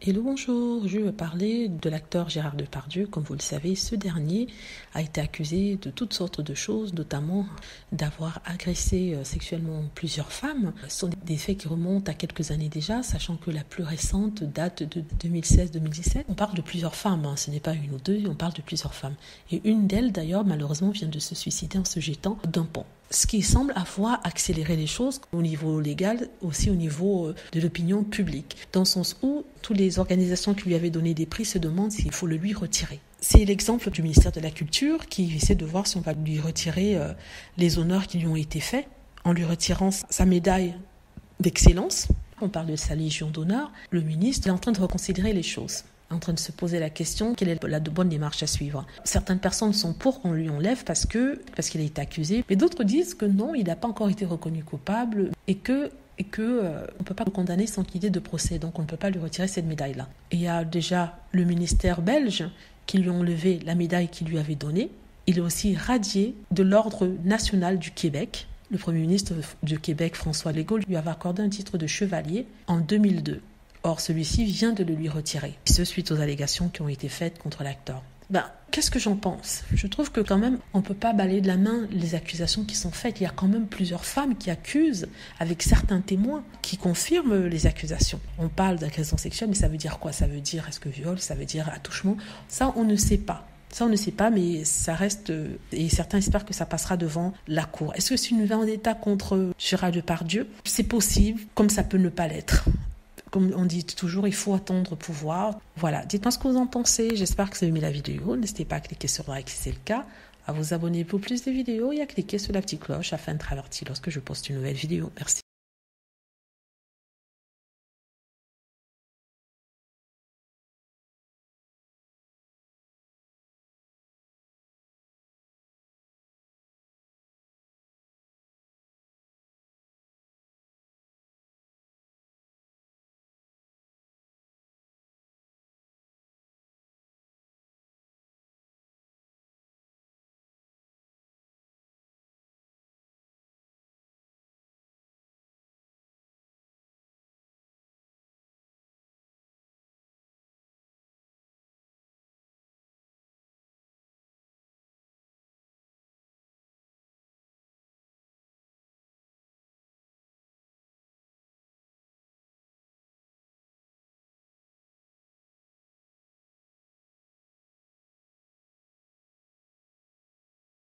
Hello, bonjour, je veux parler de l'acteur Gérard Depardieu. Comme vous le savez, ce dernier a été accusé de toutes sortes de choses, notamment d'avoir agressé sexuellement plusieurs femmes. Ce sont des faits qui remontent à quelques années déjà, sachant que la plus récente date de 2016-2017. On parle de plusieurs femmes, ce n'est pas une ou deux, on parle de plusieurs femmes. Et une d'elles, d'ailleurs, malheureusement, vient de se suicider en se jetant d'un pont. Ce qui semble avoir accéléré les choses au niveau légal, aussi au niveau de l'opinion publique, dans le sens où toutes les organisations qui lui avaient donné des prix se demandent s'il faut le lui retirer. C'est l'exemple du ministère de la Culture qui essaie de voir si on va lui retirer les honneurs qui lui ont été faits, en lui retirant sa médaille d'excellence. On parle de sa Légion d'honneur. Le ministre est en train de reconsidérer les choses, en train de se poser la question quelle est la bonne démarche à suivre. Certaines personnes sont pour qu'on lui enlève parce qu'il a été accusé, mais d'autres disent que non, il n'a pas encore été reconnu coupable et que on ne peut pas le condamner sans qu'il y ait de procès, donc on ne peut pas lui retirer cette médaille-là. Et il y a déjà le ministère belge qui lui a enlevé la médaille qu'il lui avait donnée. Il est aussi radié de l'ordre national du Québec. Le Premier ministre du Québec, François Legault, lui avait accordé un titre de chevalier en 2002. Or, celui-ci vient de le lui retirer, ce suite aux allégations qui ont été faites contre l'acteur. Qu'est-ce que j'en pense ? Je trouve que quand même, on ne peut pas balayer de la main les accusations qui sont faites. Il y a quand même plusieurs femmes qui accusent, avec certains témoins, qui confirment les accusations. On parle d'agression sexuelle, mais ça veut dire quoi ? Ça veut dire, est-ce que viol ? Ça veut dire attouchement ? Ça, on ne sait pas. Ça, on ne sait pas, mais ça reste... Et certains espèrent que ça passera devant la cour. Est-ce que c'est une vendetta contre Gérard Depardieu ? C'est possible, comme ça peut ne pas l'être. Comme on dit toujours, il faut attendre pour voir. Voilà, dites-moi ce que vous en pensez. J'espère que vous avez aimé la vidéo. N'hésitez pas à cliquer sur like si c'est le cas, à vous abonner pour plus de vidéos et à cliquer sur la petite cloche afin d'être averti lorsque je poste une nouvelle vidéo. Merci.